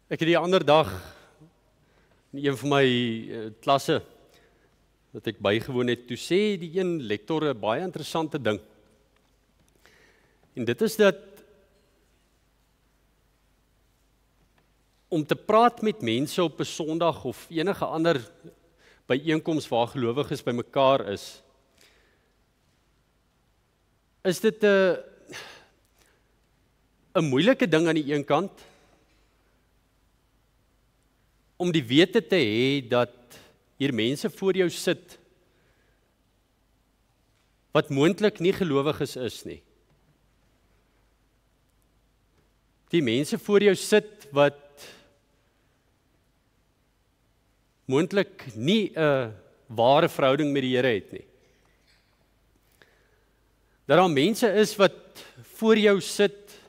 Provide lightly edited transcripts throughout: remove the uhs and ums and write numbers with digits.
Ek het die ander dag in een van my klasse wat ek bygewoon het, toe sê die een lektor 'n baie interessante ding. En dit is dat om te praat met mense op 'n Sondag of enige ander byeenkoms waar gelowiges bymekaar is dit 'n moeilike ding aan die een kant om die wete te hê dat hier mense voor jou sit wat moontlik nie gelowiges is nie. Die mense voor jou sit wat moontlik nie 'n ware verhouding met die Here het nie. Dat daar mense is wat voor jou sit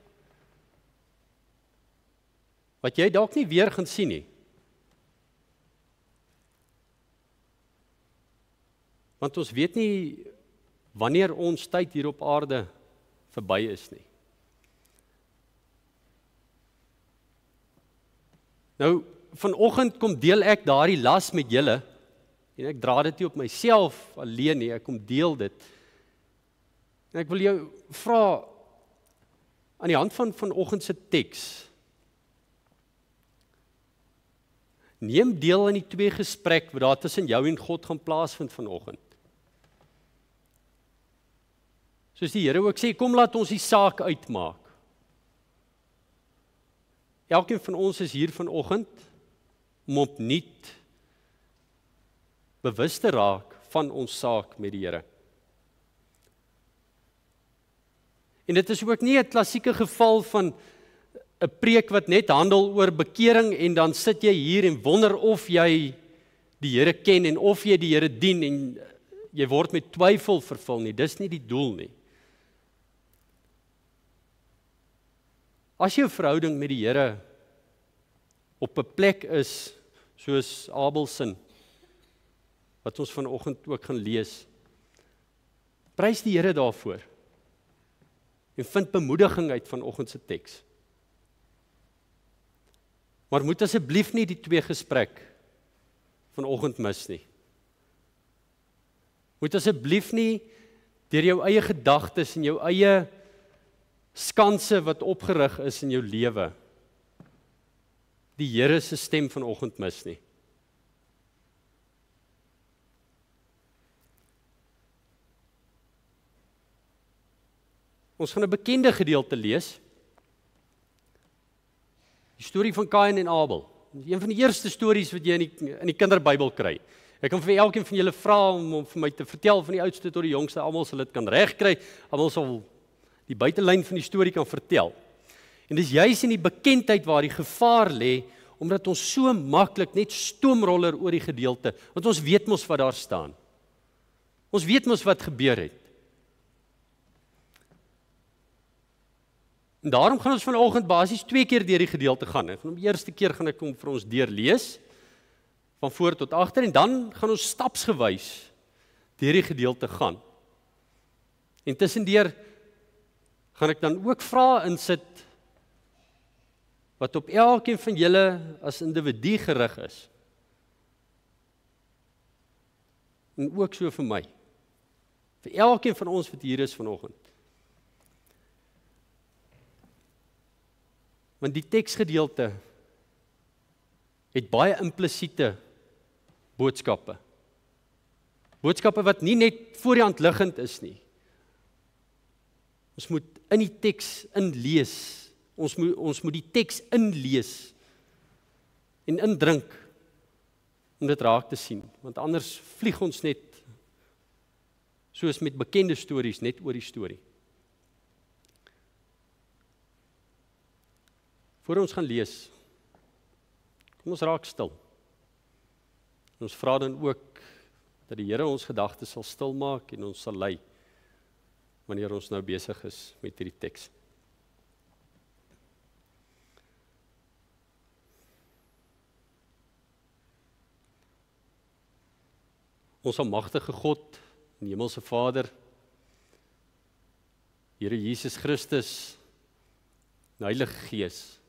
wat jy dalk nie weer gaan sien nie. Want ons weet nie wanneer ons tyd hier op aarde verby is nie. Nou, vanoggend kom deel ek daardie las met julle, en ek dra dit nie op myself alleen nie, ek kom deel dit. En ek wil jou vra, aan die hand van vanoggend se teks, neem deel aan die twee gesprek wat daar tussen jou en God gaan plaasvind vanoggend. Soos die Here ook sê, kom laat ons die saak uitmaak. Elkeen van ons is hier vanoggend om opnuut bewus te raak van ons saak met die Here. En dit is ook nie 'n klassieke geval van 'n preek wat net handel oor bekering en dan sit jy hier en wonder of jy die Here ken en of jy die Here dien en jy word met twyfel vervul nie. Dis nie die doel nie. As jou verhouding met die Here op 'n plek is soos Abel se, wat ons vanoggend ook gaan lees, prys die Here daarvoor en vind bemoediging uit vanoggend se teks. Maar moet asseblief nie die twee gesprek vanoggend mis nie. Moet asseblief nie deur jou eie gedagtes en jou eie skanse wat opgerig is in jou lewe die Here se stem vanoggend mis nie. Ons gaan 'n bekende gedeelte lees. Die storie van Kain en Abel. Een van die eerste stories wat jy in die kinderbybel kry. Ek kan vir elkeen van julle vra om vir my te vertel van die oudste tot die jongste, almal sal dit kan regkry, almal sal die buitelyn van die storie kan vertel. En dis juis in die bekendheid waar die gevaar lê, omdat ons so maklik net stoomroller oor die gedeelte, want ons weet mos wat daar staan. Ons weet mos wat gebeur het. En daarom gaan ons vanoggend basies 2 keer deur die gedeelte gaan. Die eerste keer gaan ek hom vir ons deurlees, van voor tot agter, en dan gaan ons stapsgewys deur die gedeelte gaan. En tussendeur gaan ek dan ook vrae insit wat op elkeen van julle as individu gerig is. En ook so vir my. Vir elkeen van ons wat hier is vanoggend. Want die teksgedeelte het baie implisiete boodskappe. Boodskappe wat nie net voor die hand liggend is nie. Ons moet in die teks inlees. Ons moet die teks inlees en indrink om dit raak te sien, want anders vlieg ons net soos met bekende stories net oor die storie. Voor ons gaan lees, kom ons raak stil. Ons vra dan ook dat die Here ons gedagtes sal stil maak en ons sal lei wanneer ons nou besig is met hierdie teks. Ons almagtige God en Hemelse Vader, Here Jesus Christus, en Heilige Gees,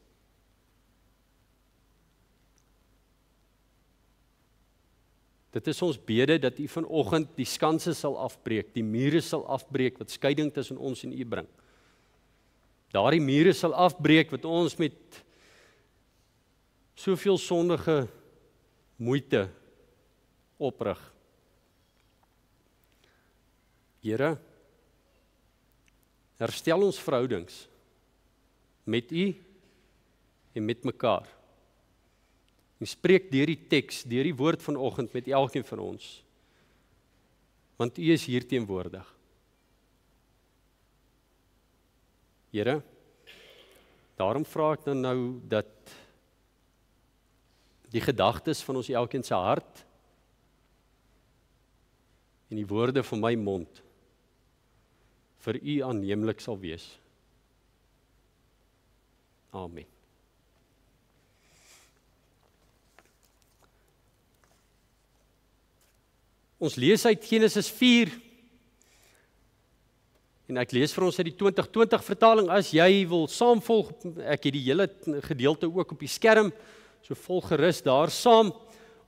Dit is ons bede dat U vanoggend die skanse sal afbreek, die mure sal afbreek wat skeiding tussen ons en U bring. Daardie mure sal afbreek wat ons met soveel sondige moeite oprig. Here, herstel ons verhoudings met U en met mekaar. En spreek deur die teks, deur die woord vanoggend met elkeen van ons. Want U is hier teenwoordig. Here, daarom vra ek dan nou dat die gedagtes van ons elkeen se hart en die woorde van my mond vir U aanneemlik sal wees. Amen. Ons lees uit Genesis 4 en ek lees vir ons uit die 2020 vertaling. As jy wil saamvolg, ek het die hele gedeelte ook op die skerm, so volg gerus daar saam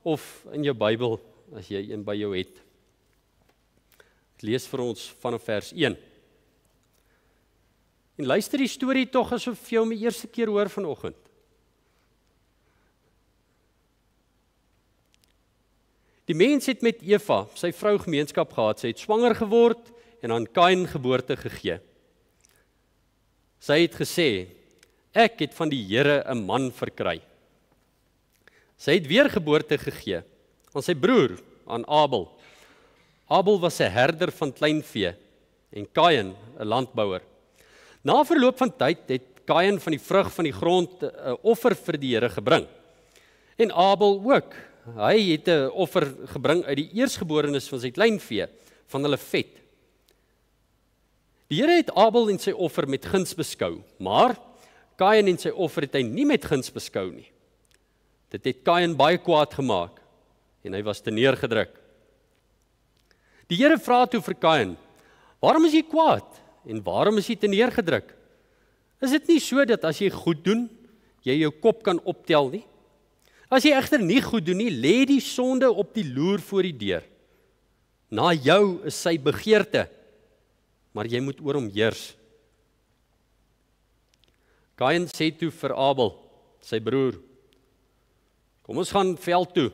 of in jou Bybel as jy een by jou het. Ek lees vir ons vanaf vers 1. En luister die storie tog asof jy hom die eerste keer hoor vanoggend. Die mens het met Eva, sy vrou, gemeenskap gehad. Sy het swanger geword en aan Kain geboorte gegee. Sy het gesê, ek het van die Here 'n man verkry. Sy het weer geboorte gegee aan sy broer, aan Abel. Abel was 'n herder van kleinvee en Kain 'n landbouer. Na verloop van tyd het Kain van die vrug van die grond 'n offer vir die Here gebring. En Abel ook. Hy het 'n offer gebring uit die eersgeborenes van sy kleinvee, van hulle vet. Die Here het Abel en sy offer met guns beskou, maar Kain en sy offer het hy nie met guns beskou nie. Dit het Kain baie kwaad gemaak en hy was terneergedruk. Die Here vra toe vir Kain, waarom is jy kwaad en waarom is jy terneergedruk? Is dit nie so dat as jy goed doen, jy jou kop kan optel nie? As jy egter nie goed doen nie, lê die sonde op die loer voor die deur. Na jou is sy begeerte, maar jy moet oor hom heers. Kain sê toe vir Abel, sy broer, kom ons gaan veld toe.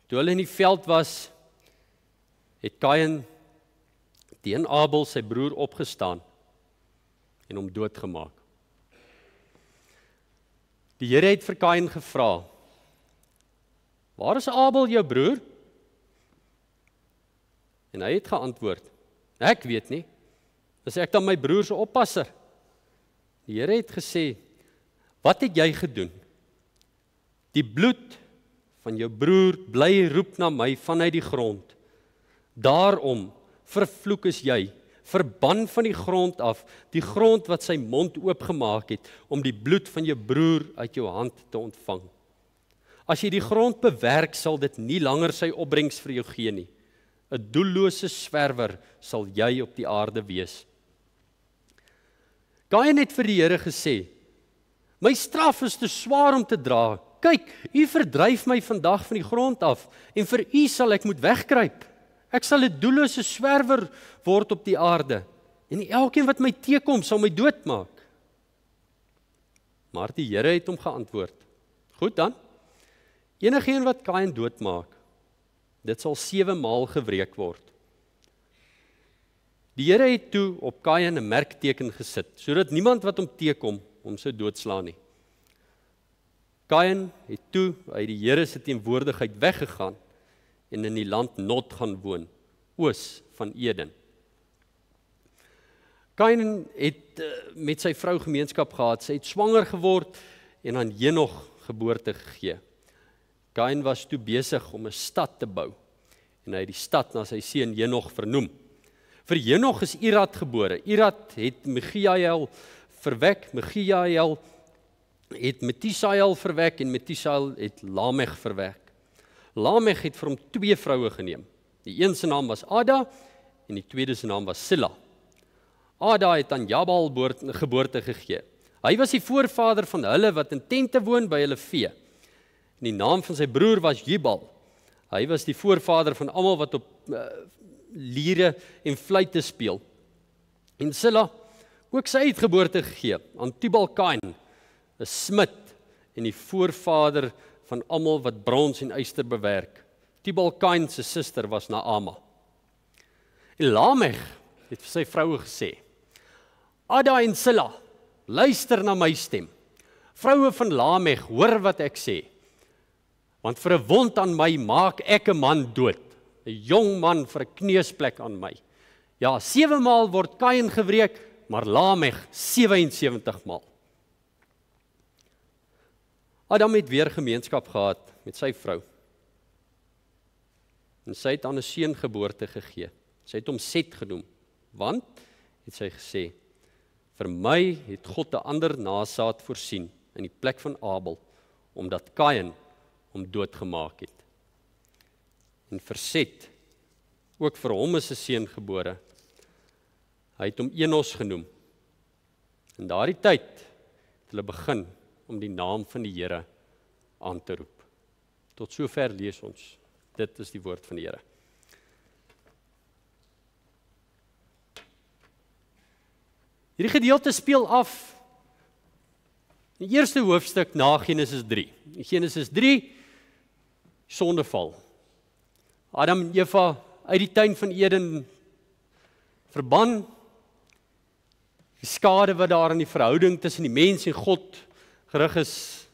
Toe hulle in die veld was, het Kain teen Abel sy broer opgestaan en hom doodgemaak. Die Here het vir Kain gevra, waar is Abel jou broer? En hy het geantwoord, ek weet nie, is ek dan my broer se oppasser? Die Here het gesê, wat het jy gedoen? Die bloed van jou broer bly roep na my vanuit die grond. Daarom vervloek is jy, verban van die grond af, die grond wat sy mond oopgemaak het, om die bloed van jou broer uit jou hand te ontvang. As jy die grond bewerk, sal dit nie langer sy opbrengs vir jou gee nie. 'n doellose swerwer sal jy op die aarde wees. Kain het vir die Here gesê, my straf is te swaar om te dra. Kyk, u verdryf my vandag van die grond af, en vir u sal ek moet wegkruip. Ek sal 'n doellose swerwer word op die aarde, en elkeen wat my teekom sal my doodmaak. Maar die Here het hom geantwoord, goed dan, enigeen wat Kain doodmaak, dit sal 7 maal gewreek word. Die Here het toe op Kain 'n merkteken gesit, sodat niemand wat hom teekom hom sou doodslaan nie. Kain het toe uit die Here se teenwoordigheid weggegaan en in die land Nod gaan woon, oos van Eden. Kain het met sy vrou gemeenskap gehad, sy het swanger geword en aan Henog geboorte gegee. Kain was toe besig om 'n stad te bou en hy het die stad na sy seun Henog vernoem. Vir Henog is Irad gebore. Irad het Megiael verwek, Megiael het Metisael verwek en Metisael het Lamech verwek. Lamech het vir hom 2 vroue geneem. Die een se naam was Ada en die tweede se naam was Silla. Ada het aan Jabal geboorte gegee. Hy was die voorvader van hulle wat in tente woon by hulle vee. En die naam van sy broer was Jubal. Hy was die voorvader van almal wat op liere en fluitte speel. En Silla ook sy uitgeboorte gegee aan Tubal-Kain, 'n smid en die voorvader van almal wat brons en yster bewerk. Tubal-Kain se suster was Naama. En Lamech het vir sy vroue gesê: Ada en Silla, luister na my stem. Vroue van Lamech, hoor wat ek sê. Want vir 'n wond aan my maak ek 'n man dood, 'n jong man vir 'n kneusplek aan my. Ja, 7 maal word Kain gewreek, maar Lamech 77 maal. Adam het weer gemeenskap gehad met sy vrou. En sy het aan 'n seun geboorte gegee. Sy het hom Set genoem, want, het sy gesê, vir my het God 'n ander nasaad voorsien in die plek van Abel, omdat Kain hom doodgemaak het. En vir Set, ook vir hom is 'n seun gebore. Hy het hom Enos genoem. In daardie tyd het hulle begin om die naam van die Here aan te roep. Tot sover lees ons. Dit is die woord van die Here. Hierdie gedeelte speel af die eerste hoofstuk na Genesis 3. In Genesis 3, sondeval. Adam en Eva uit die tuin van Eden verban. Die skade wat daar in die verhouding tussen die mens en God gerig is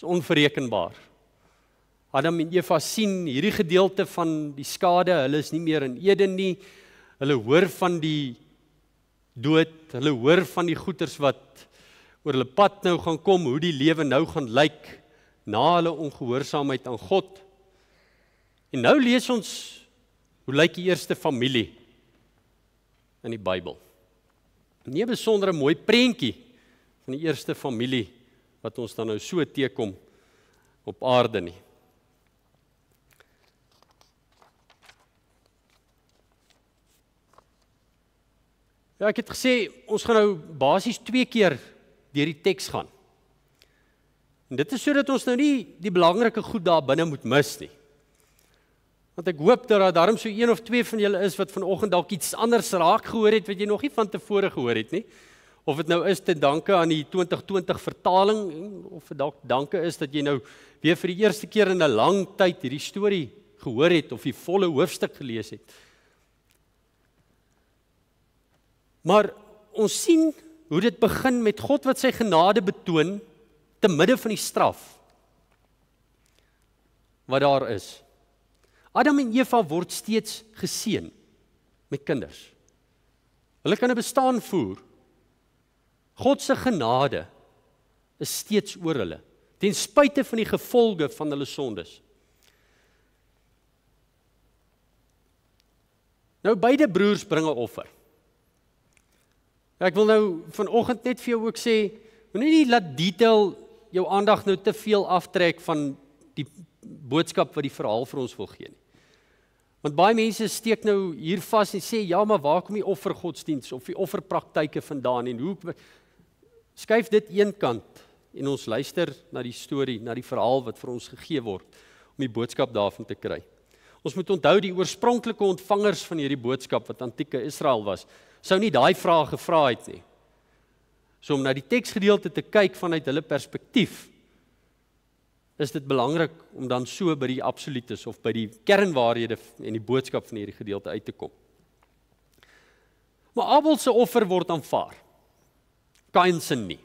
onverrekenbaar. Adam en Eva sien hierdie gedeelte van die skade, hulle is nie meer in Eden nie, hulle hoor van die dood, hulle hoor van die goeters wat oor hulle pad nou gaan kom, hoe die lewe nou gaan lyk, na hulle ongehoorsaamheid aan God. En nou lees ons, hoe lyk die eerste familie in die Bybel. Nie 'n besondere mooi prentjie van die eerste familie, wat ons dan nou so teekom op aarde nie. Ja, ek het gesê, ons gaan nou basies 2 keer deur die teks gaan. En dit is sodat ons nou nie die belangrike goed daar binne moet mis nie. Want ek hoop dat daar daarom so 1 of 2 van julle is wat vanoggend dalk iets anders raak gehoor het wat jy nog nie van tevore gehoor het nie. Of dit nou is te danke aan die 2020 vertaling, of dit dalk danke is dat jy nou weer vir die eerste keer in 'n lang tyd hierdie storie gehoor het of die volle hoofstuk gelees het. Maar ons sien hoe dit begin met God wat sy genade betoon te midde van die straf wat daar is. Adam en Eva word steeds geseën met kinders. Hulle kan 'n bestaan voer. God se genade is steeds oor hulle, ten spyte van die gevolge van hulle sondes. Nou beide broers bring 'n offer. Ek wil nou vanoggend net vir jou ook sê, moenie laat detail jou aandag nou te veel aftrek van die boodskap wat die verhaal vir ons wil gee nie. Want baie mense steek nou hier vas en sê, ja, maar waar kom die offergodsdiens of die offerpraktyke vandaan en hoe skuif dit een kant en ons luister na die storie, na die verhaal wat vir ons gegee word om die boodskap daarvan te kry. Ons moet onthou die oorspronklike ontvangers van hierdie boodskap wat antieke Israel was, sou nie daai vraag gevra het nie. So om na die teksgedeelte te kyk vanuit hulle perspektief, is dit belangrik om dan so by die absolutes of by die kernwaarhede en die boodskap van hierdie gedeelte uit te kom. Maar Abel se offer word aanvaar. Kain se nie.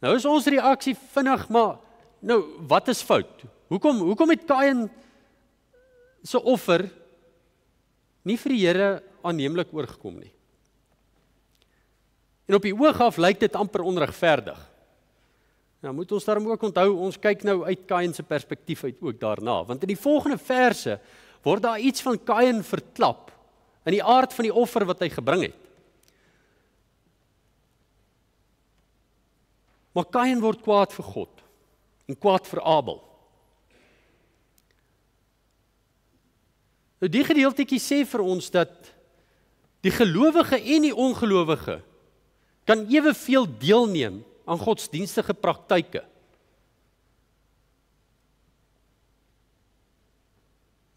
Nou is ons reaksie vinnig, maar nou wat is fout? Hoekom het Kain se offer nie vir die Here aanneemlik oorgekom nie? En op die oog af lyk dit amper onregverdig. Nou moet ons daarom ook onthou, ons kyk nou uit Kain se perspektief uit ook daarna, want in die volgende verse word daar iets van Kain verklap in die aard van die offer wat hy gebring het. Maar Kain word kwaad vir God en kwaad vir Abel. Nou die gedeeltetjie sê vir ons dat die gelowige en die ongelowige kan eweveel deelneem aan godsdienstige praktyke.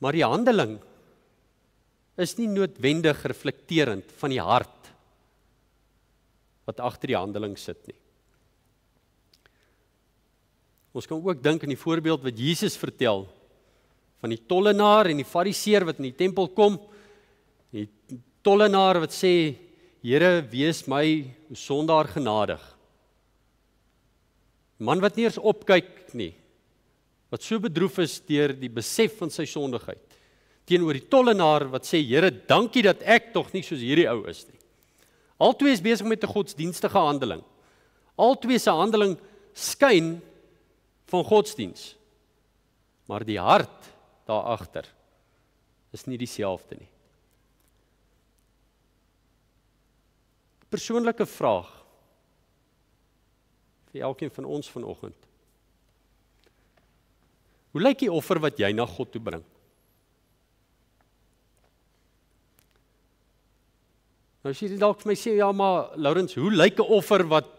Maar die handeling is nie noodwendig reflekterend van die hart wat agter die handeling sit nie. Ons kan ook dink aan die voorbeeld wat Jesus vertel van die tollenaar en die fariseer wat in die tempel kom. Die tollenaar wat sê, Here, wees my sondaar genadig. Man wat nie eens opkyk nie, wat so bedroef is deur die besef van sy sondigheid, teenoor die tollenaar wat sê, Here, dankie dat ek tog nie soos hierdie ou is nie. Albei is besig met 'n godsdienstige handeling. Albei se handeling skyn van godsdiens. Maar die hart daar agter is nie dieselfde nie. Persoonlike vraag vir elkeen van ons vanoggend. Hoe lyk die offer wat jy na God toe bring? Nou as jy dalk vir my sê, ja maar Laurens, hoe lyk 'n offer wat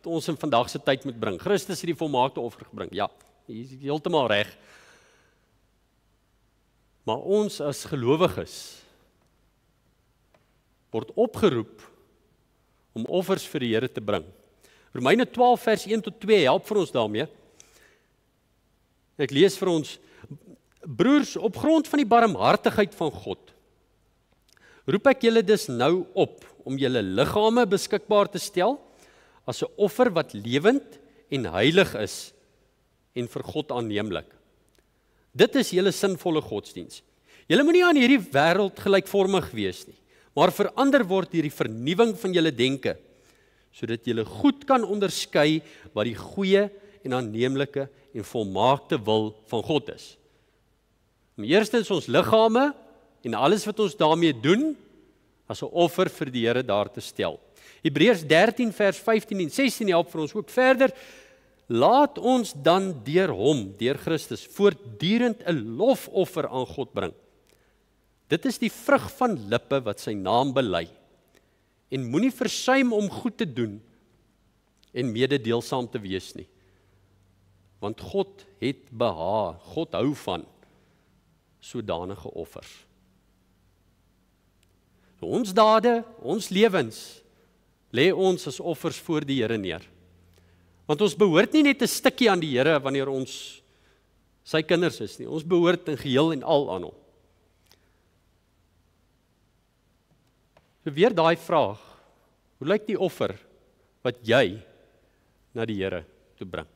ons in vandag se tyd moet bring? Christus het die volmaakte offer gebring. Ja, jy is heeltemal reg. Maar ons as gelowiges word opgeroep om offers vir die Here te bring. Romeine 12 vers 1 tot 2 help vir ons daarmee. Ek lees vir ons: Broers, op grond van die barmhartigheid van God, roep ek julle dus nou op om julle liggame beskikbaar te stel as 'n offer wat lewend en heilig is en vir God aanneemlik. Dit is julle sinvolle godsdiens. Julle moenie aan hierdie wêreld gelykvormig wees nie, maar verander word deur die vernuwing van julle denke, sodat julle goed kan onderskei wat die goeie en aanneemlike en volmaakte wil van God is. Om eerstens ons liggame en alles wat ons daarmee doen, as 'n offer vir die Here daar te stel. Hebreërs 13 vers 15 en 16 help vir ons ook verder. Laat ons dan deur hom, deur Christus, voortdurend 'n lofoffer aan God bring. Dit is die vrug van lippe wat sy naam bely. En moenie versuim om goed te doen en mededeelsaam te wees nie. Want God het behaag, God hou van sodanige offers. So ons dade, ons lewens, lê ons as offers voor die Here neer. Want ons behoort nie net 'n stukkie aan die Here wanneer ons sy kinders is nie. Ons behoort in geheel en al aan hom. So weer daai vraag, hoe lyk die offer wat jy na die Here toe bring?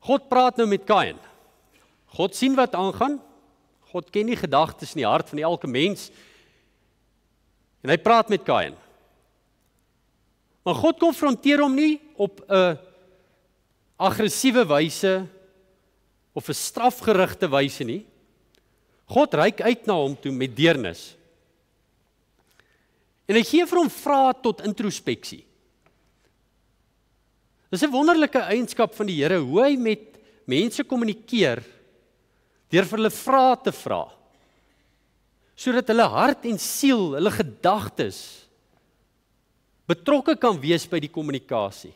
God praat nou met Kain. God sien wat aangaan. God ken die gedagtes in die hart van elke mens. En hy praat met Kain. Maar God konfronteer hom nie op 'n aggressiewe wyse of 'n strafgerigte wyse nie. God reik uit na hom toe met deernis. En hy gee vir hom vrae tot introspeksie. Dis 'n wonderlike eienskap van die Here, hoe hy met mense kommunikeer deur vir hulle vrae te vra, sodat hulle hart en siel, hulle gedagtes betrokke kan wees by die kommunikasie.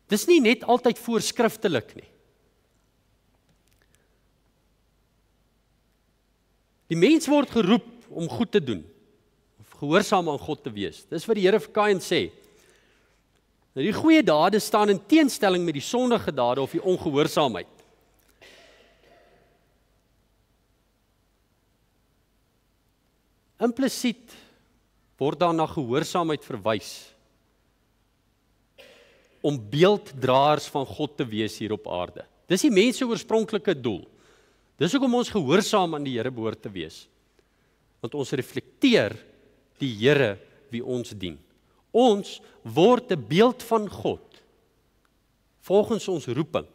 Dis nie net altyd voorskriftelik nie. Die mens word geroep om goed te doen, of gehoorsaam aan God te wees. Dis wat die Here vir Kain sê. Nou die goeie dade staan in teenstelling met die sondige dade of die ongehoorsaamheid. Implisiet word daar na gehoorsaamheid verwys om beelddraers van God te wees hier op aarde. Dis die mens se oorspronklike doel. Dis hoekom ons gehoorsaam aan die Here behoort te wees. Want ons reflekteer die Here wie ons dien. Ons word 'n beeld van God volgens ons roeping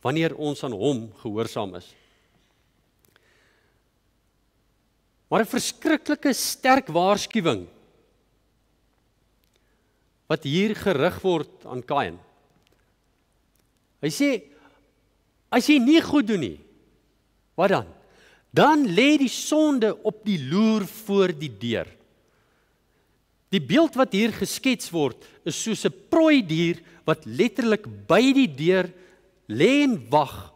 wanneer ons aan hom gehoorsaam is. Maar 'n verskriklike sterk waarskuwing wat hier gerig word aan Kain. Hy sê, as jy nie goed doen nie, wat dan? Dan lê die sonde op die loer voor die deur. Die beeld wat hier geskets word, is soos 'n prooidier wat letterlik by die deur lê en wag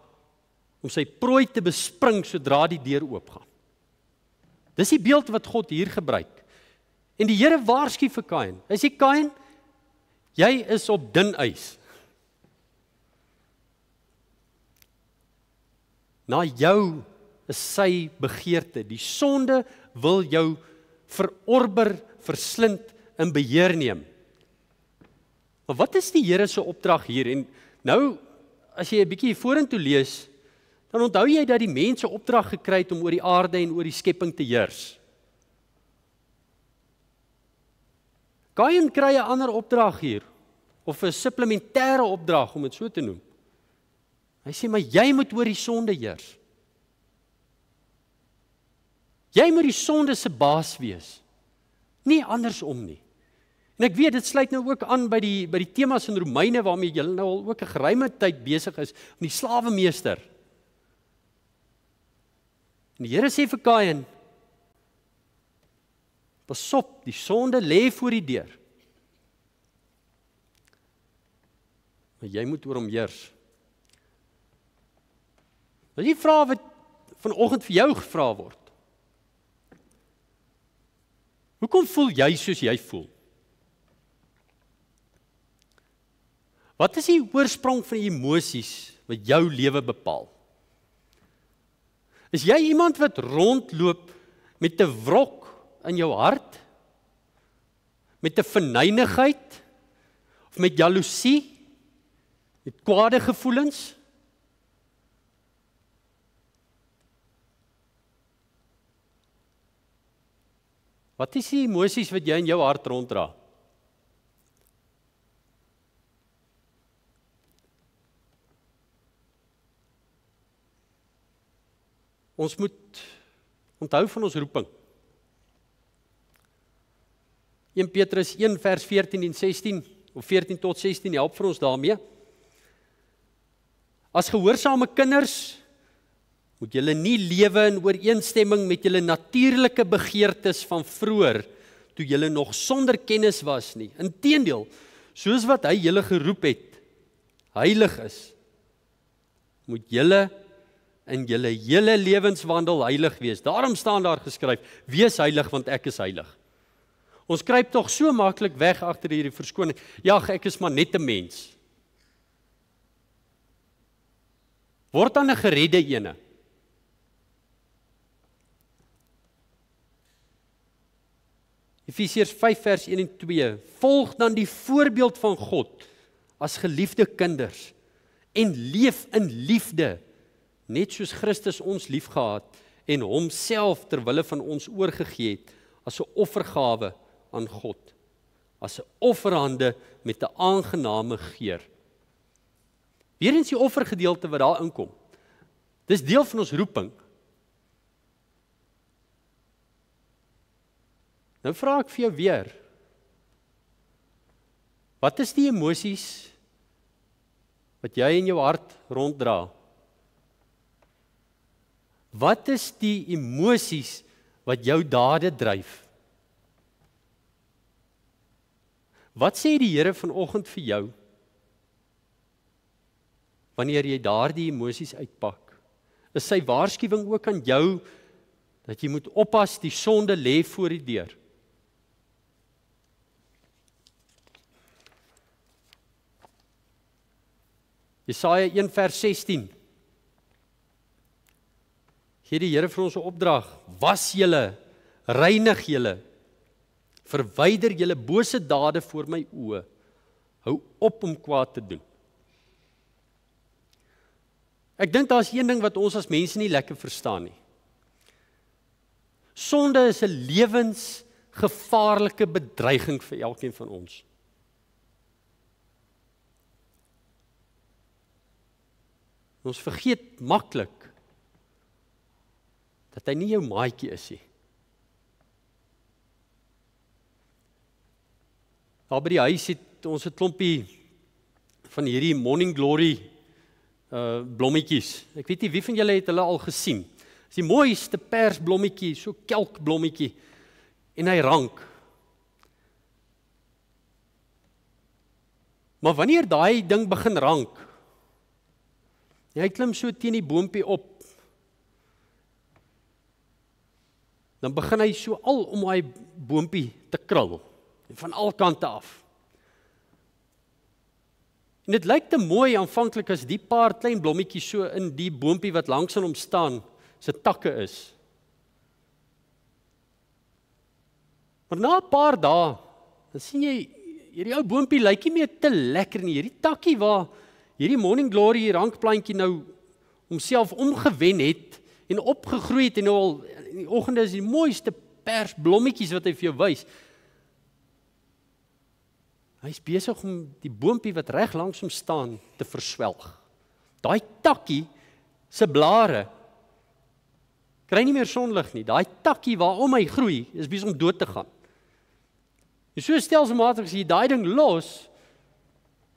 om sy prooi te bespring sodra die deur oopgaan. Dis die beeld wat God hier gebruik. En die Here waarsku vir Kain. Hy sê, Kain, jy is op dun ys. Na jou is sy begeerte. Die sonde wil jou verorber, verslind en beheer neem. Maar wat is die Here se opdrag hier? En nou, as jy 'n bietjie vorentoe lees, dan onthou jy dat die mense opdrag gekry het om oor die aarde en oor die skepping te heers. Kain kry 'n ander opdrag hier, of 'n supplementêre opdrag om dit so te noem. Hy sê, maar jy moet oor die sonde heers. Jy moet die sonde se baas wees, nie andersom nie. En ek weet, dit sluit nou ook aan by die temas in Romeine, waarmee julle nou al ook 'n geruime tyd besig is, van die slawemeester. En die Here sê vir Kain, pas op, die sonde lê voor die deur. Maar jy moet oor hom heers. Dis die vraag wat vanoggend vir jou gevra word. Hoekom voel jy soos jy voel? Wat is die oorsprong van die emosies wat jou lewe bepaal? Is jy iemand wat rondloop met 'n wrok in jou hart? Met 'n verneynigheid? Of met jaloesie? Met kwade gevoelens? Wat is die emosies wat jy in jou hart ronddra? Ons moet onthou van ons roeping. 1 Petrus 1 vers 14 en 16, of 14 tot 16, help vir ons daarmee. As gehoorsame kinders, moet julle nie lewe in ooreenstemming met julle natuurlike begeertes van vroeër, toe julle nog sonder kennis was nie. Inteendeel, soos wat hy julle geroep het, heilig is, moet julle in julle hele lewenswandel heilig wees. Daarom staan daar geskryf, wees heilig want ek is heilig. Ons kruip tog so maklik weg agter hierdie verskoning. Ja, ek is maar net 'n mens. Word dan 'n geredde ene. Efesiërs 5 vers 1 en 2. Volg dan die voorbeeld van God as geliefde kinders en leef in liefde, net soos Christus ons liefgehad en homself ter wille van ons oorgegee het as 'n offergawe aan God, as 'n offerhande met 'n aangename geur. Weerens die offergedeelte wat daar inkom. Dis deel van ons roeping. Nou vra ek vir jou weer, wat is die emosies wat jy in jou hart ronddra? Wat is die emosies wat jou dade dryf? Wat sê die Here vanoggend vir jou, wanneer jy daardie emosies uitpak? Is sy waarskuwing ook aan jou, dat jy moet oppas, die sonde lê voor die deur? Jesaja 1 vers 16. Gee die Here vir ons 'n opdrag, was julle, reinig julle, verwyder julle bose dade voor my oë, hou op om kwaad te doen. Ek dink daar's een ding wat ons as mense nie lekker verstaan nie. Sonde is 'n lewensgevaarlike bedreiging vir elkeen van ons. Ons vergeet maklik dat hy nie jou maatjie is nie. Daar by die huis het ons 'n klompie van hierdie Morning Glory blommetjies. Ek weet nie wie van julle het hulle al gesien. Dis die mooiste persblommetjie, so kelkblommetjie, en hy rank. Maar wanneer daai ding begin rank, hy klim so teen die boompie op, dan begin hy so al om hy boompie te krul, van al kante af. En dit lyk te mooi aanvanklik as die paar klein blommetjies so in die boompie wat langs aan hom staan, se takke is. Maar na 'n paar dae, dan sien jy, hierdie ou boompie lyk nie meer te lekker nie. Hierdie takkie waar hierdie Morning Glory rankplantjie nou homself omgewen het en opgegroei het en nou al in die oggende is die mooiste pers blommetjies wat hy vir jou wys. Hy is besig om die boompie wat reg langs hom staan te verswelg. Daai takkie se blare kry nie meer sonlig nie. Daai takkie waarom hy groei is besig om dood te gaan. En so stelselmatig as jy daai ding los,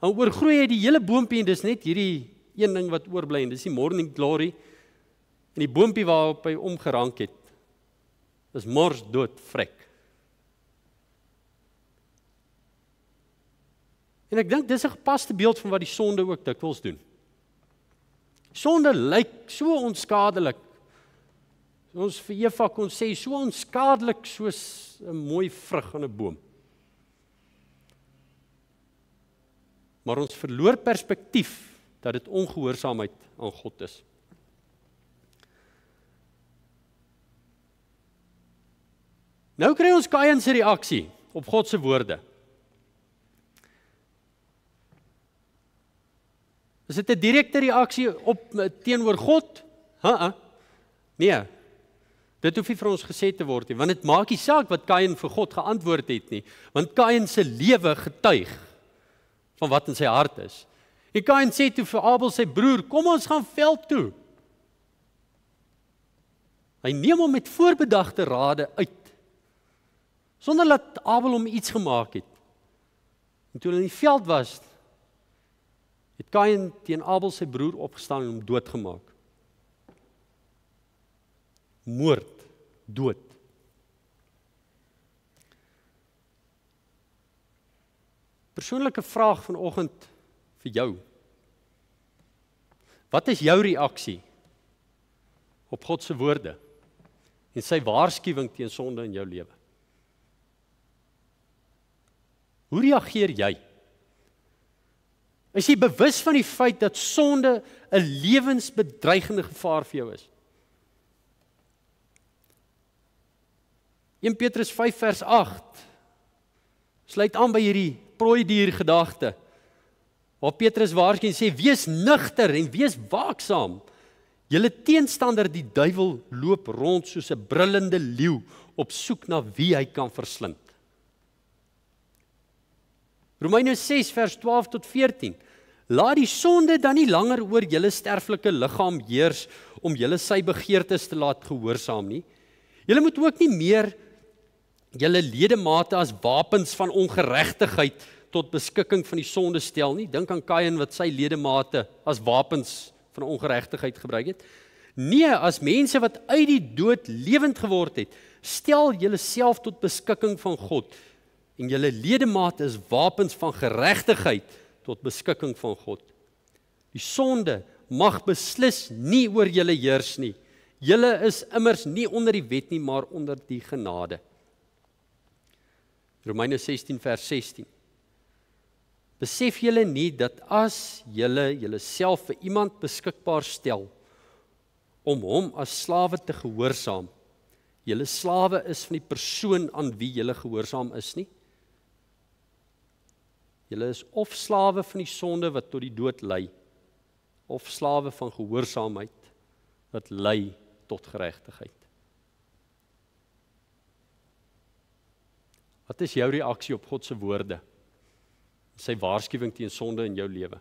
dan oorgroei hy die hele boompie en dis net hierdie een ding wat oorbly en dis die Morning Glory en die boompie waarop hy omgerank het. Dis mors dood vrek. En ek dink dis 'n gepaste beeld van wat die sonde ook dikwels doen. Sonde lyk so onskadelik. Ons vir Eva kon sê so onskadelik soos 'n mooi vrug aan 'n boom. Maar ons verloor perspektief dat dit ongehoorsaamheid aan God is. Nou kry ons Kain se reaksie op God se woorde. Is dit 'n direkte reaksie op teenoor God? Nee. Dit hoef nie vir ons gesê te word nie, want dit maak nie saak wat Kain vir God geantwoord het nie, want Kain se lewe getuig van wat in sy hart is. En Kain sê toe vir Abel sy broer, kom ons gaan veld toe. Hy neem hom met voorbedagte rade uit, sonder dat Abel hom iets gemaak het. En toe hulle in die veld was, het Kain teen Abel sy broer opgestaan en hom doodgemaak. Moord, dood. Persoonlike vraag vanoggend vir jou. Wat is jou reaksie op God se woorde en sy waarskuwing teen sonde in jou lewe? Hoe reageer jy? Is jy bewus van die feit dat sonde 'n lewensbedreigende gevaar vir jou is? 1 Petrus 5 vers 8 sluit aan by hierdie prooidier gedagte, waar Petrus waarsku en sê, wees nugter en wees waaksaam. Julle teenstander die duiwel loop rond soos 'n brullende leeu op soek na wie hy kan verslind. Romeine 6 vers 12 tot 14. Laat die sonde dan nie langer oor julle sterflike liggaam heers om julle sy begeertes te laat gehoorsaam nie. Julle moet ook nie meer julle ledemate as wapens van ongeregtigheid tot beskikking van die sonde stel nie. Dink aan Kain wat sy ledemate as wapens van ongeregtigheid gebruik het. Nee, as mense wat uit die dood lewend geword het, stel julle self tot beskikking van God en julle ledemate is wapens van geregtigheid tot beskikking van God. Die sonde mag beslis nie oor julle heers nie. Julle is immers nie onder die wet nie, maar onder die genade. Romeine 16 vers 16. Besef julle nie dat as julle self vir iemand beskikbaar stel om hom as slawe te gehoorsaam, julle slawe is van die persoon aan wie julle gehoorsaam is nie? Julle is of slawe van die sonde wat tot die dood lei, of slawe van gehoorsaamheid wat lei tot geregtigheid. Wat is jou reaksie op God se woorde? Sy waarskuwing teen sonde in jou lewe?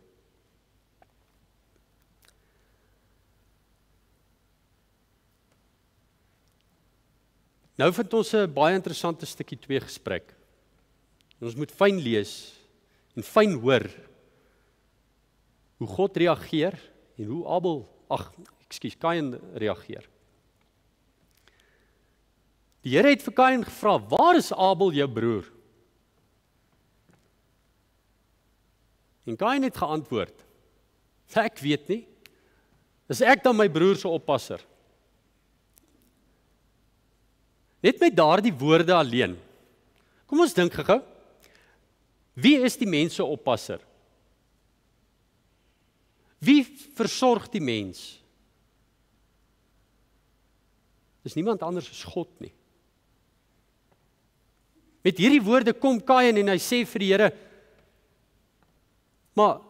Nou vind ons 'n baie interessante stukkie 2 gesprek. En ons moet fyn lees en fyn hoor hoe God reageer en hoe Kain reageer. Die Here het vir Kain gevra, waar is Abel jou broer? En Kain het geantwoord, ek weet nie, is ek dan my broer se oppasser? Net met daardie woorde alleen, kom ons dink gou, wie is die mens se oppasser? Wie versorg die mens? Dis niemand anders as God nie. Met hierdie woorde kom Kain en hy sê vir die Here, maar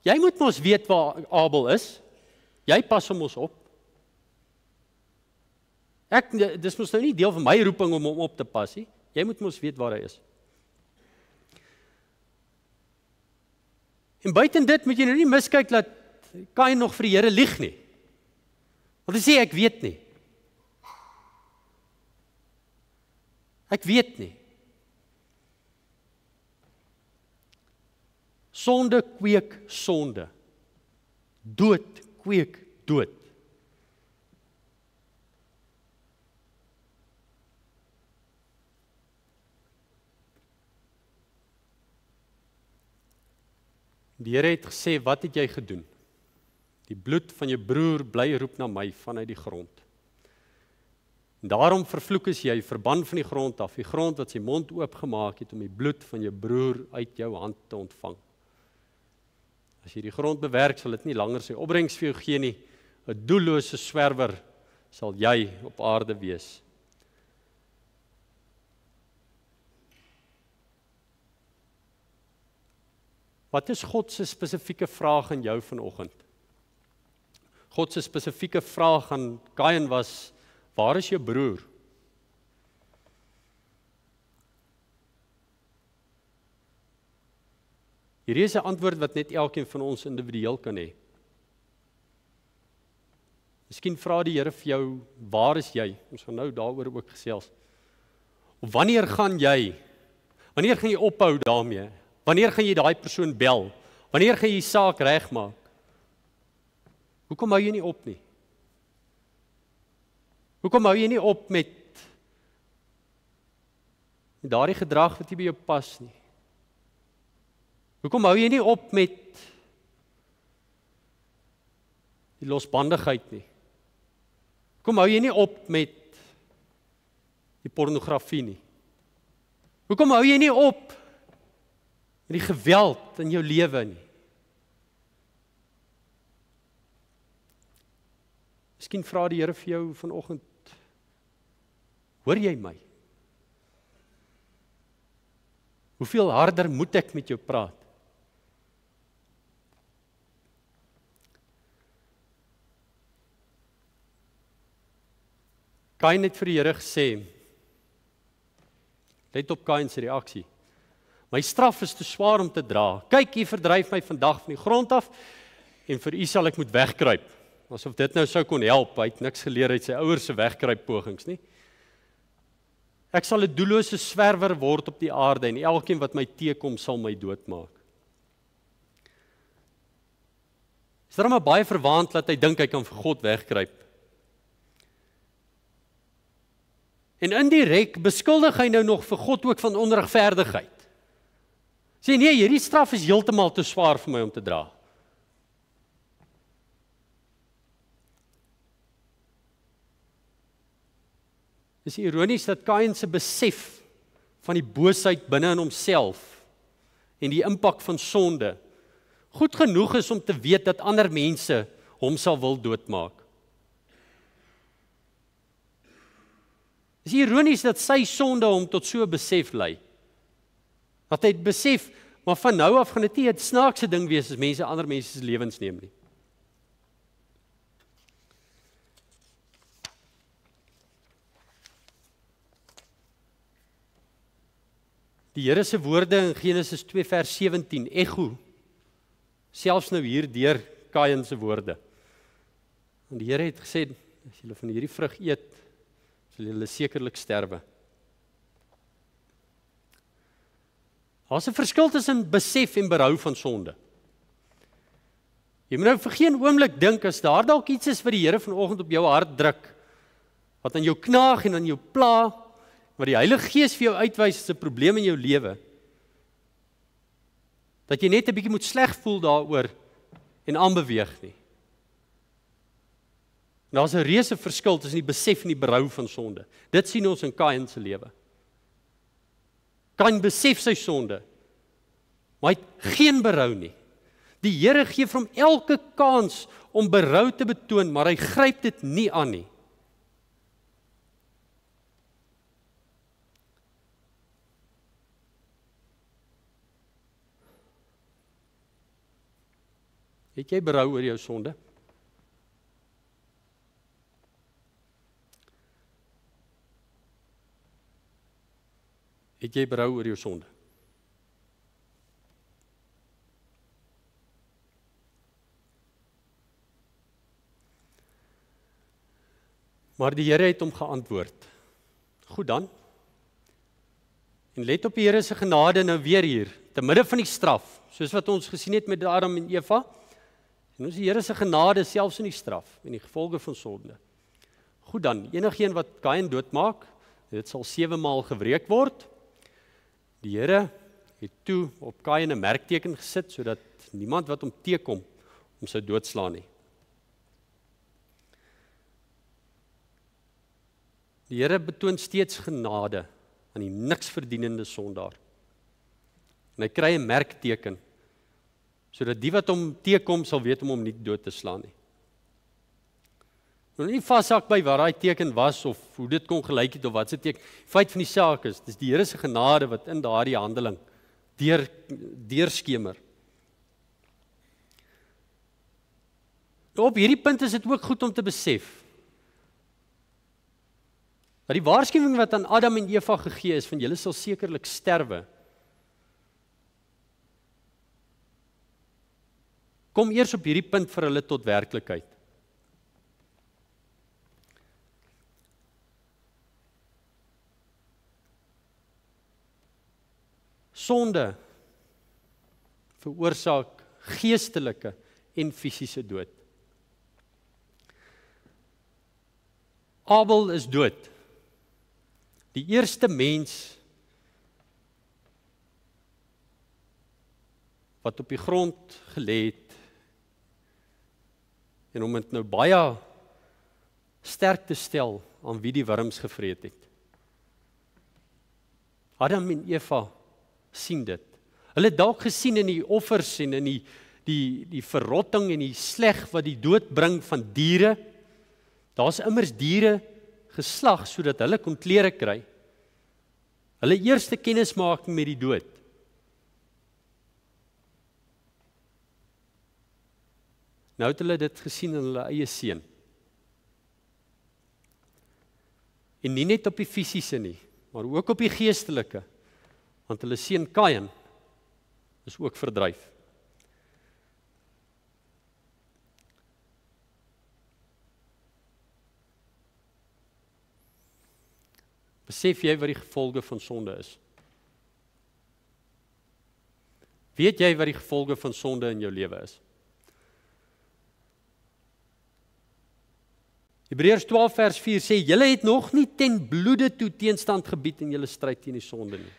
jy moet mos weet waar Abel is. Jy pas hom ons op. Dis mos nou nie deel van my roeping om hom op te pas nie. Jy moet mos weet waar hy is. En buiten dit moet jy nou nie miskyk dat Kain nog vir die Here lieg nie. Want hy sê ek weet nie. Ek weet nie. Sonde kweek sonde. Dood kweek dood. Die Here het gesê, wat het jy gedoen? Die bloed van jou broer bly roep na my vanuit die grond. En daarom vervloek is jy, verban van die grond af, die grond wat sy mond oopgemaak het om die bloed van jou broer uit jou hand te ontvang. As jy die grond bewerk, sal dit nie langer sy opbrengs vir jou gee nie. 'n doellose swerwer sal jy op aarde wees. Wat is God se spesifieke vraag aan jou vanoggend? God se spesifieke vraag aan Kain was, waar is jou broer? Hier is 'n antwoord wat net elkeen van ons individueel kan hê. Miskien vra die Here vir jou, waar is jy? Ons gaan nou daaroor ook gesels. Of wanneer gaan jy ophou daarmee? Wanneer gaan jy daai persoon bel? Wanneer gaan jy die saak regmaak? Hoekom hou jy nie op nie? Hoekom hou jy nie op met daardie gedrag wat nie by jou pas nie? Hoekom hou jy nie op met die losbandigheid nie? Hoekom hou jy nie op met die pornografie nie? Hoekom hou jy nie op met die geweld in jou lewe nie? Miskien vra die Here vir jou vanoggend, hoor jy my? Hoeveel harder moet ek met jou praat? Kain het vir die Here gesê, let op Kain se reaksie, my straf is te swaar om te dra. Kyk, u verdryf my vandag van die grond af en vir u sal ek moet wegkruip. Asof dit nou sou kon help, hy het niks geleer uit sy ouers se wegkruip pogings nie. Ek sal 'n doellose swerwer word op die aarde en elkeen wat my teekom sal my doodmaak. Is daar maar baie verwaand dat hy dink hy kan vir God wegkruip. En indirek beskuldig hy nou nog vir God ook van onregverdigheid. Sê nee, hierdie straf is heeltemal te swaar vir my om te dra. Dis ironies dat Kain se besef van die boosheid binne in homself en die impak van sonde goed genoeg is om te weet dat ander mense hom sal wil doodmaak. Dis ironies dat sy sonde hom tot so 'n besef lei. Dat hy besef, maar van nou af gaan dit nie 'n snaakse ding wees as mense ander mense se lewens neem nie. Die Here se woorde in Genesis 2 vers 17 echo selfs nou hier deur Kain se woorde. En die Here het gesê, as julle van hierdie vrug eet, sal julle sekerlik sterwe. Daar's 'n verskil tussen besef en berou van sonde. Jy moet nou vir geen oomblik dink as daar dalk iets is wat die Here vanoggend op jou hart druk, wat aan jou knaag en aan jou pla, wat die Heilige Gees vir jou uitwys as 'n probleem in jou lewe. dat jy net 'n bietjie moet sleg voel daaroor en aanbeweeg nie. En daar's 'n reuse verskil tussen die besef en die berou van sonde. Dit sien ons in Kain se lewe. Kain besef sy sonde, maar hy het geen berou nie. Die Here gee vir hom elke kans om berou te betoon, maar hy gryp dit nie aan nie. Het jy berou oor jou sonde? Het jy berou oor jou sonde? Maar die Here het hom geantwoord. Goed dan. En let op die Here se genade nou weer hier, te midde van die straf, soos wat ons gesien het met Adam en Eva. En ons die Here se genade selfs in die straf en die gevolge van sonde. Goed dan, enigeen wat Kain doodmaak, dit sal 7 maal gewreek word. Die Here het toe op Kain 'n merkteken gesit, sodat niemand wat hom teekom, hom sou doodslaan nie. Die Here betoon steeds genade aan die niks verdienende sondaar. En hy kry 'n merkteken, sodat die wat hom teekom sal weet om hom nie dood te slaan nie. Nou nie vashak by waar daai teken was of hoe dit kon gelyk het of wat se teken. Feit van die saak is, dis die Here se genade wat in daardie handeling deurskemer. Op hierdie punt is dit ook goed om te besef dat die waarskuwing wat aan Adam en Eva gegee is van julle sal sekerlik sterwe, kom eers op hierdie punt vir hulle tot werklikheid. Sonde veroorsaak geestelike en fisiese dood. Abel is dood. Die eerste mens wat op die grond gelê het en om dit nou baie sterk te stel aan wie die wurms gevreet het. Adam en Eva sien dit. Hulle het dalk gesien in die offers en in die verrotting en die sleg wat die dood bring van diere. Daar's immers diere geslag sodat hulle kon klere kry. Hulle eerste kennismaking met die dood. Nou het hulle dit gesien in hulle eie seun. En nie net op die fisiese nie, maar ook op die geestelike. Want hulle seun Kain is ook verdryf. Besef jy wat die gevolge van sonde is? Weet jy wat die gevolge van sonde in jou lewe is? Hebreërs 12 vers 4 sê, julle het nog nie ten bloede toe teenstand gebied in julle stryd teen die sonde nie.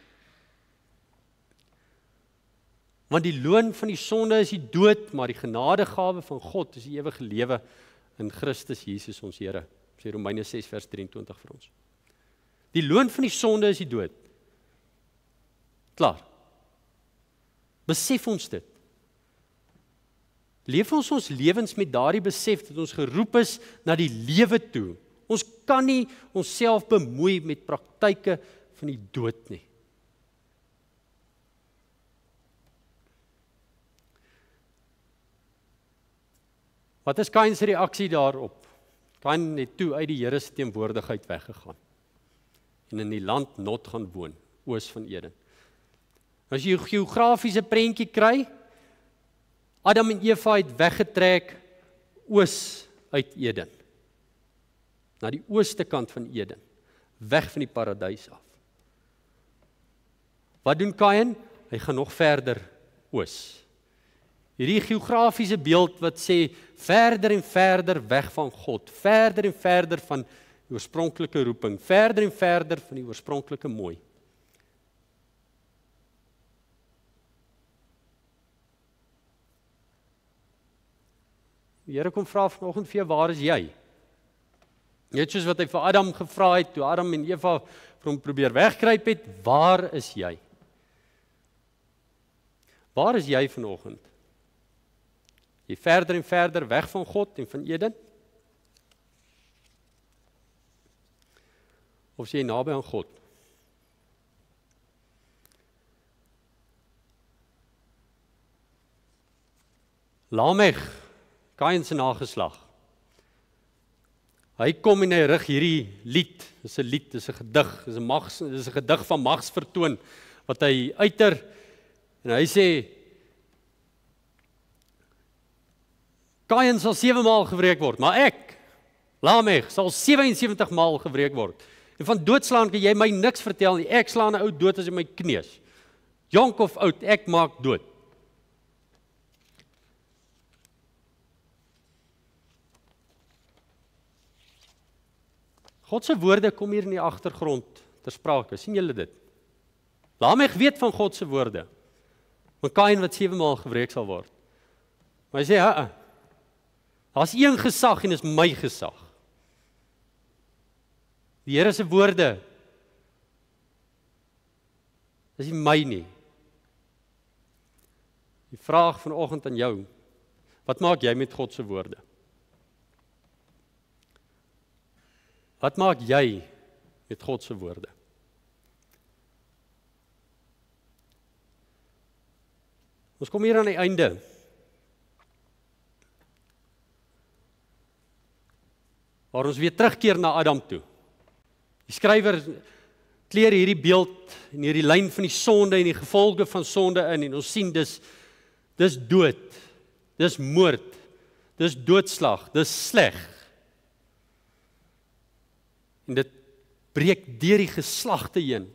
Want die loon van die sonde is die dood, maar die genadegawe van God is die ewige lewe in Christus Jesus ons Here. Sê Romeine 6 vers 23 vir ons. Die loon van die sonde is die dood. Klaar. Besef ons dit. Leef ons lewens met daardie besef dat ons geroep is na die lewe toe. Ons kan nie onsself bemoei met praktyke van die dood nie. Wat is Kain se reaksie daarop? Kain het toe uit die Here se teenwoordigheid weggegaan en in die land Nod gaan woon, oos van Eden. As jy 'n geografiese prentjie kry, Adam en Eva het weggetrek oos uit Eden, na die ooste kant van Eden, weg van die paradys af. Wat doen Kain? Hy gaan nog verder oos. Hierdie geografiese beeld wat sê, verder en verder weg van God, verder en verder van die oorspronklike roeping, verder en verder van die oorspronklike mooi. Die Here kom vra vanoggend vir jou, waar is jy? Net soos wat hy vir Adam gevra het, toe Adam en Eva vir hom probeer wegkruip het, waar is jy? Waar is jy vanoggend? Jy verder en verder weg van God en van Eden? Of is jy naby aan God? Lamech, Kain se nageslag. Hy kom en hy rig hierdie lied, dis 'n lied, dis 'n gedig, dis 'n gedig van magsvertoon wat hy uiter en hy sê Kain sal 7 maal gewreek word, maar ek, Lamech, sal 77 maal gewreek word. En van doodslaan kan jy my niks vertel nie. Ek slaan 'n ou dood as hy my kneus. Jonk of oud, ek maak dood. God se woorde kom hier in die agtergrond ter sprake. sien julle dit? Lamech weet van God se woorde. Maar Kain wat 7 maal gewreek sal word. Maar hy sê, daar's een gesag en dis my gesag. Die Here se woorde is nie my nie. Die vraag vanoggend aan jou, wat maak jy met God se woorde? Wat maak jy met God se woorde? Ons kom hier aan die einde. Waar ons weer terugkeer na Adam toe. Die skrywer kleer hierdie beeld en hierdie lyn van die sonde en die gevolge van sonde in en ons sien dis dood, dis moord, dis doodslag, dis sleg. En dit breek deur die geslagte heen.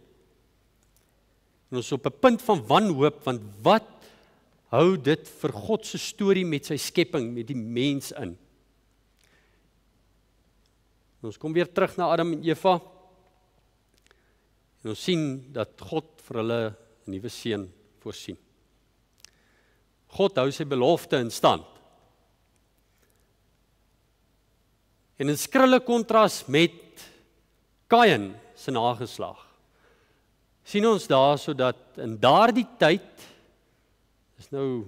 En ons is op 'n punt van wanhoop, want wat hou dit vir God se storie met sy skepping, met die mens in? En ons kom weer terug na Adam en Eva. En ons sien dat God vir hulle 'n nuwe seun voorsien. God hou sy belofte in stand. En in skrille kontras met Kain se nageslag, sien ons daar sodat in daardie tyd, is nou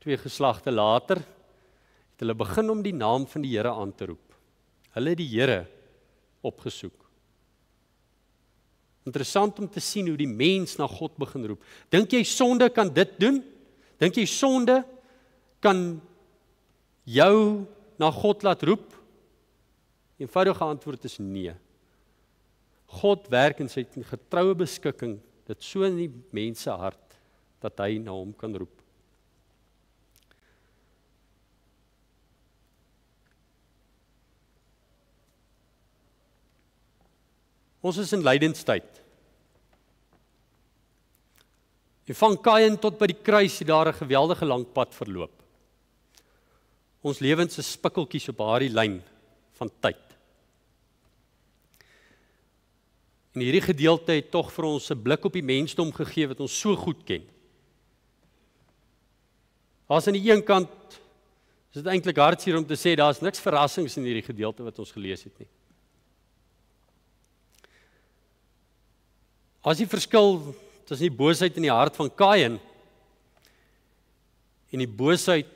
2 geslagte later, het hulle begin om die naam van die Here aan te roep. Hulle het die Here opgesoek. Interessant om te sien hoe die mens na God begin roep. Dink jy sonde kan dit doen? Dink jy sonde kan jou na God laat roep? Eenvoudige antwoord is nee. God werk in sy getroue beskikking, dit so in die mens se hart, dat hy na hom kan roep. Ons is in lydenstyd. En van Kain tot by die kruis het daar 'n geweldige lang pad verloop. Ons lewens is spikkeltjies op daardie lyn van tyd. En hierdie gedeelte het tog vir ons 'n blik op die mensdom gegee wat ons so goed ken. As aan die een kant is dit eintlik hartseer om te sê daar's niks verrassings in hierdie gedeelte wat ons gelees het nie. As die verskil tussen die boosheid in die hart van Kain en die boosheid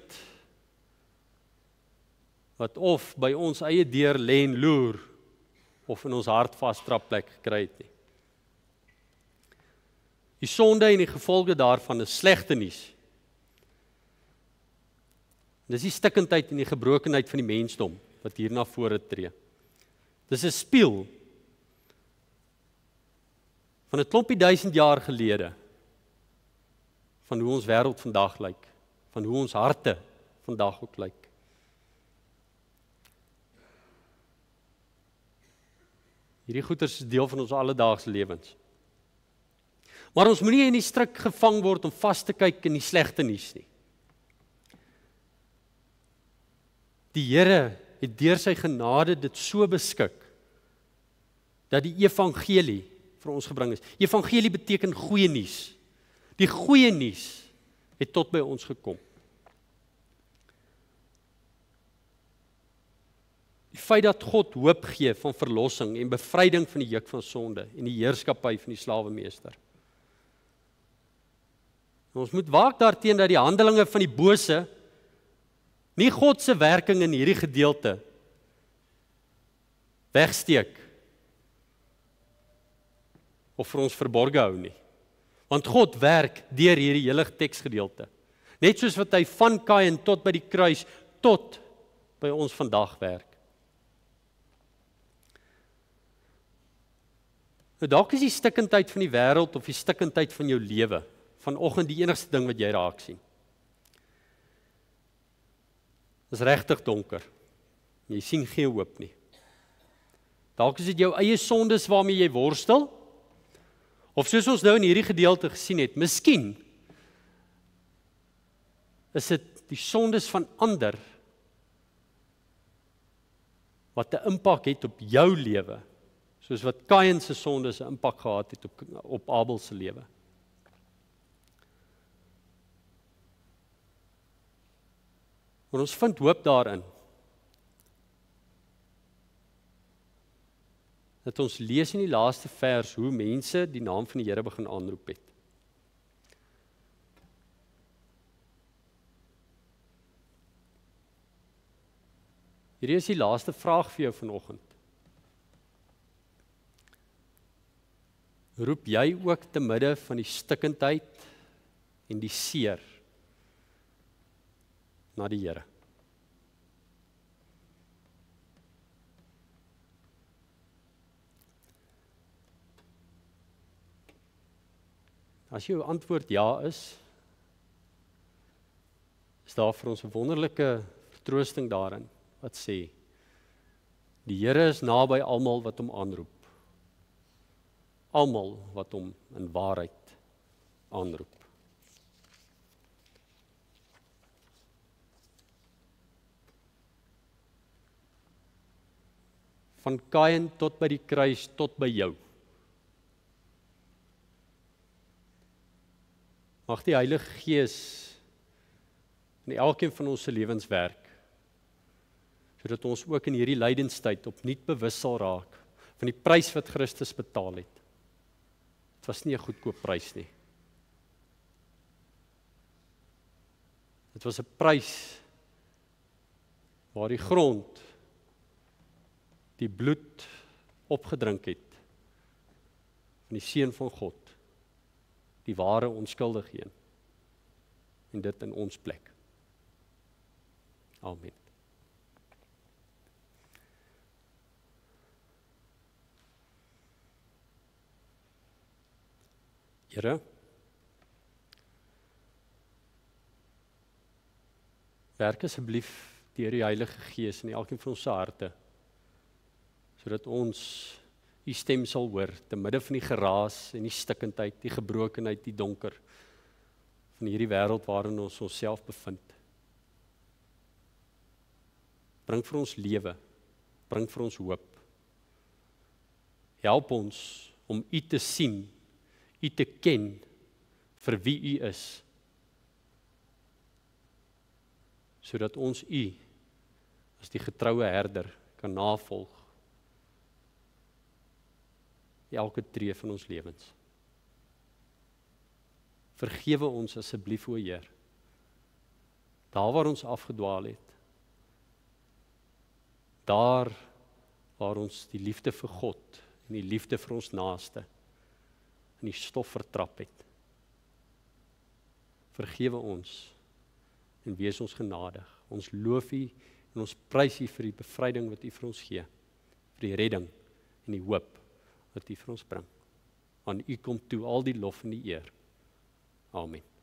wat of by ons eie deur lê en loer of in ons hart vastrap plek gekry het nie. Die sonde en die gevolge daarvan is slegte nuus. Dis die stikkindheid en die gebrokenheid van die mensdom wat hier na vore tree. Dis 'n spieël van 'n klompie 1000 jaar gelede van hoe ons wêreld vandag lyk, van hoe ons harte vandag ook lyk. Hierdie goeters is deel van ons alledaagse lewens. Maar ons moenie in die struik gevang word om vas te kyk in die slegte nuus nie. Die Here het deur sy genade dit so beskik dat die evangelie vir ons gebring is. Evangelie beteken goeie nuus. Die goeie nuus het tot by ons gekom. Die feit dat God hoop gee van verlossing en bevryding van die juk van sonde en die heerskappy van die slawemeester. Ons moet waak daarteen dat die handelinge van die bose nie God se werking in hierdie gedeelte wegsteek of vir ons verborge hou nie. Want God werk deur hierdie hele teksgedeelte. Net soos wat hy van Kain tot by die kruis, tot by ons vandag werk. Nou dalk is die stikkindheid van die wêreld of die stikkindheid van jou lewe vanoggend die enigste ding wat jy raak sien. Dit is regtig donker. Jy sien geen hoop nie. Dalk is dit jou eie sondes waarmee jy worstel, of soos ons nou in hierdie gedeelte gesien het, miskien is dit die sondes van ander wat 'n impak het op jou lewe, soos wat Kain se sondes 'n impak gehad het op Abel se lewe. Maar ons vind hoop daarin. Dat ons lees in die laaste vers hoe mense die naam van die Here begin aanroep het. Hierdie is die laaste vraag vir jou vanoggend. Roep jy ook te midde van die stikkindheid en die seer na die Here? As jou antwoord ja is daar vir ons 'n wonderlike vertroosting daarin wat sê, die Here is naby almal wat hom aanroep. Almal wat hom in waarheid aanroep. Van Kain tot by die kruis, tot by jou. Mag die Heilige Gees in elkeen van ons se lewens werk, sodat ons ook in hierdie lydenstyd opnuut bewus sal raak van die prys wat Christus betaal het. Dit was nie 'n goedkoop prys nie. Dit was 'n prys waar die grond die bloed opgedrink het van die Seun van God, die ware onskuldige een, en dit in ons plek. Amen. Here, werk asseblief deur die Heilige Gees in elkeen van ons se harte, sodat ons U stem sal hoor, te midde van die geraas en die stikkindheid, die gebrokenheid, die donker van hierdie wêreld waarin ons onsself bevind. Bring vir ons lewe, bring vir ons hoop. Help ons om U te sien, U te ken vir wie U is, sodat ons U as die getroue herder kan navolg elke tree van ons lewens. Vergewe ons asseblief, o Heer, daar waar ons afgedwaal het, daar waar ons die liefde vir God en die liefde vir ons naaste in die stof vertrap het. Vergewe ons en wees ons genadig. Ons loof U en ons prys U vir die bevryding wat U vir ons gee, vir die redding en die hoop wat U vir ons bring. Aan U kom toe al die lof en die eer. Amen.